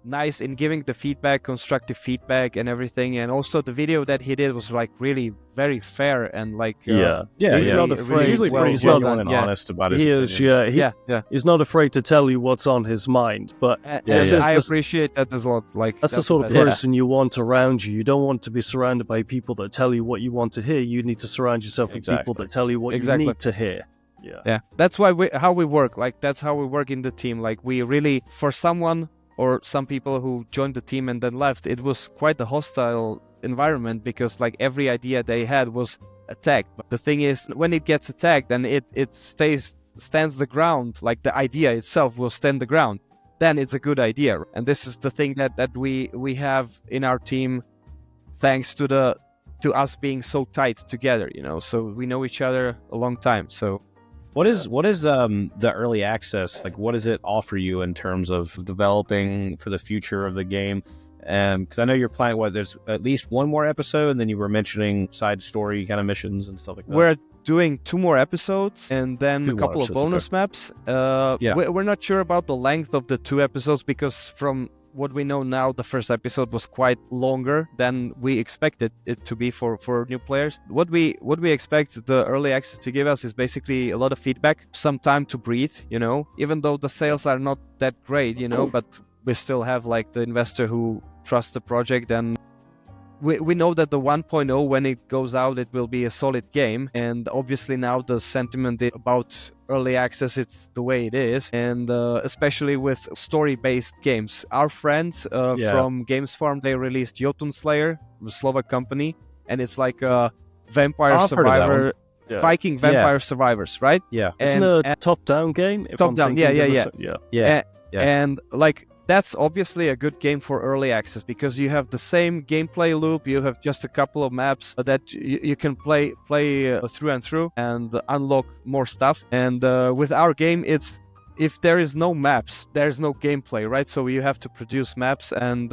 nice in giving the feedback, constructive feedback and everything. And also the video that he did was like really very fair and like he's not afraid. Really Usually well pretty genuine done. and honest about his He is, opinions. he's not afraid to tell you what's on his mind. But I appreciate that as well. Like that's the sort of person you want around you. You don't want to be surrounded by people that tell you what you want to hear. You need to surround yourself with people that tell you what you need to hear. Yeah. That's why how we work. Like that's how we work in the team. Like we really, for someone or some people who joined the team and then left, it was quite a hostile environment because like every idea they had was attacked. But the thing is, when it gets attacked and it stands the ground, like the idea itself will stand the ground, then it's a good idea. And this is the thing that we have in our team, thanks to us being so tight together, you know. So we know each other a long time. So What is the early access like? What does it offer you in terms of developing for the future of the game? Because I know you're planning there's at least one more episode, and then you were mentioning side story kind of missions and stuff like that. We're doing 2 more episodes and then a couple of bonus maps. We're not sure about the length of the 2 episodes because from what we know now, the first episode was quite longer than we expected it to be for new players. What we expect the early access to give us is basically a lot of feedback, some time to breathe, you know, even though the sales are not that great, you know, but we still have like the investor who trusts the project, and we know that the 1.0, when it goes out, it will be a solid game. And obviously now the sentiment about early access, it's the way it is. And especially with story-based games. Our friends from Games Farm, they released Jotun Slayer, a Slovak company. And it's like a vampire survivor, Viking vampire survivors, right? Yeah. Isn't it a top-down game? Top-down, yeah. And like, that's obviously a good game for early access because you have the same gameplay loop. You have just a couple of maps that you can play through and through and unlock more stuff. And with our game, it's if there is no maps, there's no gameplay, right? So you have to produce maps and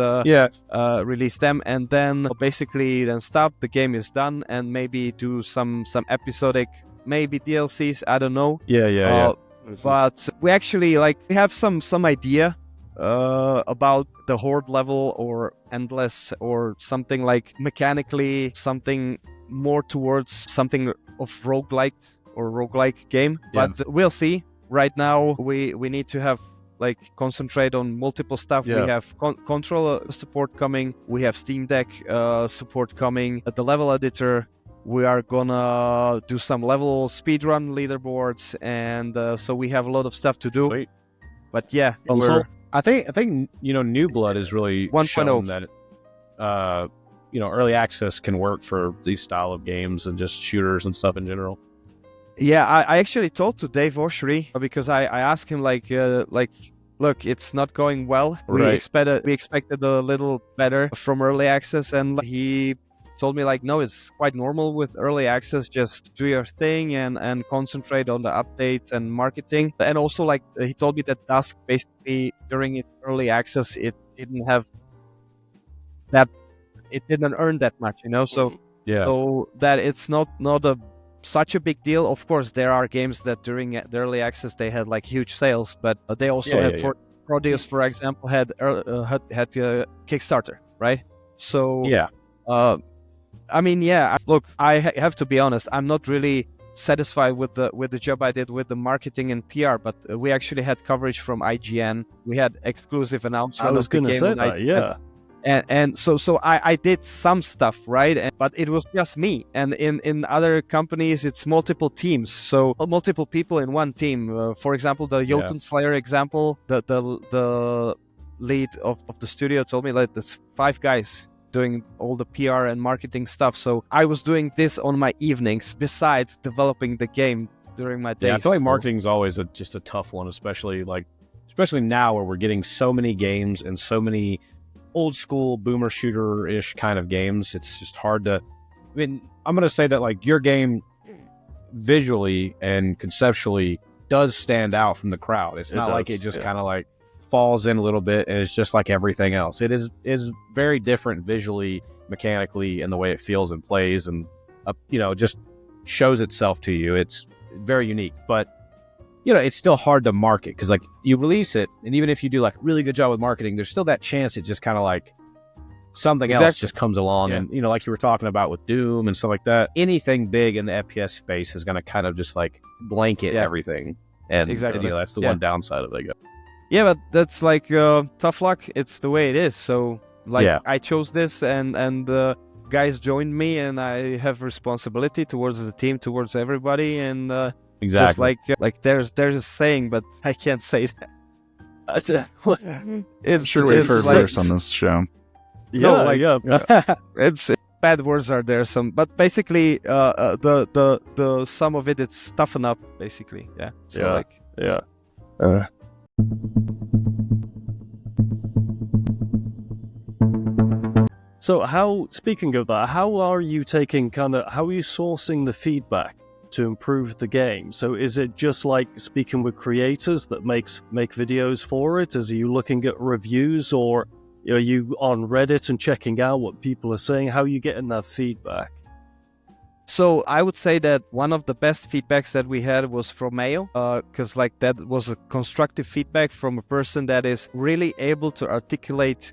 release them, and then basically then stop. The game is done, and maybe do some episodic, maybe DLCs. I don't know. But we actually we have some idea about the horde level or endless or something like mechanically something more towards something of roguelike or roguelike game. But we'll see. Right now we need to have concentrate on multiple stuff. We have controller support coming, we have Steam Deck support coming, the level editor. We are gonna do some level speedrun leaderboards, and so we have a lot of stuff to do. Sweet. But yeah, I think New Blood is really 1.0 shown that early access can work for these style of games and just shooters and stuff in general. Yeah, I actually talked to Dave Oshry because I asked him look, it's not going well. Right. We expected a little better from early access, and he told me no, it's quite normal with early access. Just do your thing and concentrate on the updates and marketing. And also he told me that Dusk basically during its early access it didn't earn that much, so that it's not such a big deal. Of course, there are games that during the early access they had huge sales, but they also had Prodeus, for example, had Kickstarter, right? So look, I have to be honest, I'm not really satisfied with the job I did with the marketing and PR, but we actually had coverage from IGN. We had exclusive announcement. I was going to say that, And so I did some stuff, right? But it was just me. And in other companies, it's multiple teams. So multiple people in one team. For example, the Jotun Slayer example, the lead of the studio told me there's 5 guys doing all the PR and marketing stuff. So I was doing this on my evenings besides developing the game during my days. Yeah, I feel like marketing is always just a tough one, especially now where we're getting so many games and so many old school boomer shooter-ish kind of games. It's just hard to, I'm going to say that your game visually and conceptually does stand out from the crowd. It's not like it just kind of falls in a little bit and it's just like everything else. It is very different visually, mechanically, and the way it feels and plays and just shows itself to you. It's very unique. But it's still hard to market because like you release it, and even if you do like really good job with marketing, there's still that chance it just kind of like something else just comes along. And like you were talking about with Doom and stuff like that, anything big in the FPS space is going to kind of just like blanket everything. And that's the one downside of it, I guess. Yeah, but that's like tough luck. It's the way it is. So like I chose this, and guys joined me, and I have responsibility towards the team, towards everybody, and just like there's a saying, but I can't say that. I'm sure we've heard worse on this show. It's bad words are there some, but basically the sum of it, it's toughen up basically. So speaking of that, how are you sourcing the feedback to improve the game? So is it just like speaking with creators that make videos for it? Are you looking at reviews, or are you on Reddit and checking out what people are saying? How are you getting that feedback? So I would say that one of the best feedbacks that we had was from Mayo, because like that was a constructive feedback from a person that is really able to articulate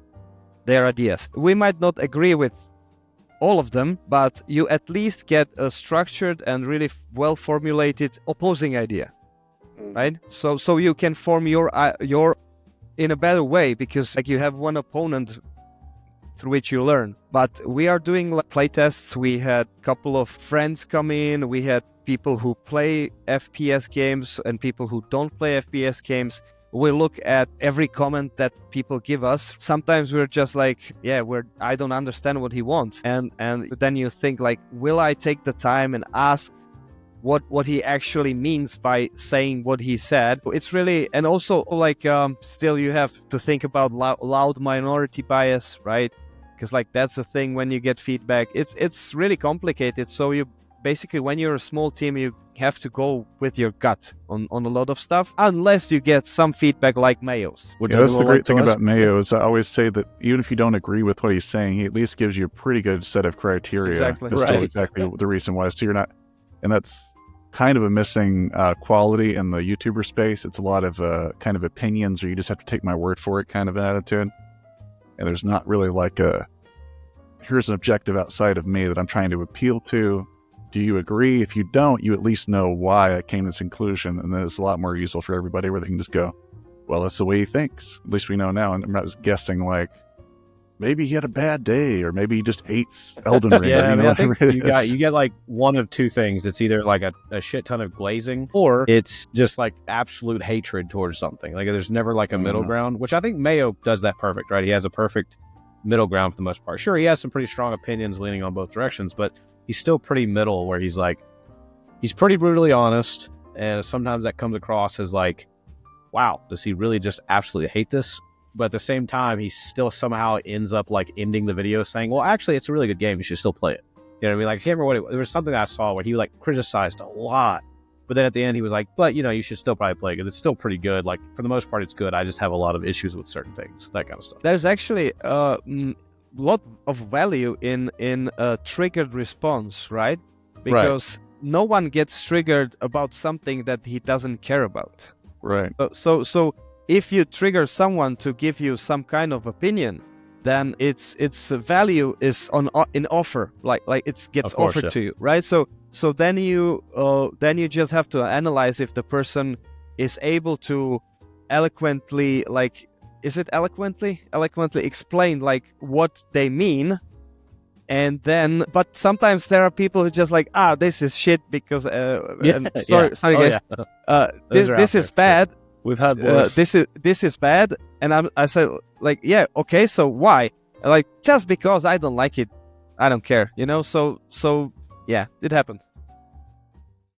their ideas. We might not agree with all of them, but you at least get a structured and really well-formulated opposing idea, right? So you can form your in a better way, because like you have one opponent through which you learn. But we are doing like playtests. We had a couple of friends come in. We had people who play FPS games and people who don't play FPS games. We look at every comment that people give us. Sometimes we're just like, I don't understand what he wants. And then you think like, will I take the time and ask what he actually means by saying what he said? It's really, and also like, still you have to think about loud minority bias, right? Because like that's the thing when you get feedback. It's really complicated. So you basically, when you're a small team, you have to go with your gut on a lot of stuff, unless you get some feedback like Mayo's. That's the great thing about Mayo is I always say that even if you don't agree with what he's saying, he at least gives you a pretty good set of criteria as to exactly the reason why. So you're not, and that's kind of a missing quality in the YouTuber space. It's a lot of kind of opinions, or you just have to take my word for it kind of attitude. And there's not really like here's an objective outside of me that I'm trying to appeal to. Do you agree? If you don't, you at least know why I came to this conclusion, and then it's a lot more useful for everybody where they can just go, well, that's the way he thinks. At least we know now, and I'm not just guessing like, maybe he had a bad day, or maybe he just hates Elden Ring. I think you get like one of two things. It's either like a shit ton of glazing, or it's just like absolute hatred towards something. Like there's never like a middle ground, which I think Mayo does that perfect, right? He has a perfect middle ground for the most part. Sure, he has some pretty strong opinions leaning on both directions, but he's still pretty middle, where he's like, he's pretty brutally honest, and sometimes that comes across as like, wow, does he really just absolutely hate this? But at the same time, he still somehow ends up like ending the video saying, well, actually, it's a really good game. You should still play it. You know what I mean? Like, I can't remember there was something I saw where he like criticized a lot, but then at the end he was like, but you should still probably play it because it's still pretty good. Like for the most part, it's good. I just have a lot of issues with certain things, that kind of stuff. There's actually a lot of value in a triggered response, right? Because no one gets triggered about something that he doesn't care about. Right. So if you trigger someone to give you some kind of opinion, then its value is in offer, like it gets offered to you, right? So then you just have to analyze if the person is able to eloquently, like, is it eloquently explain like what they mean, and then, but sometimes there are people who just like, this is shit because sorry guys, this is bad. We've had worse. This is bad, and I said like, okay, so why? Like, just because I don't like it, I don't care, So yeah, it happens.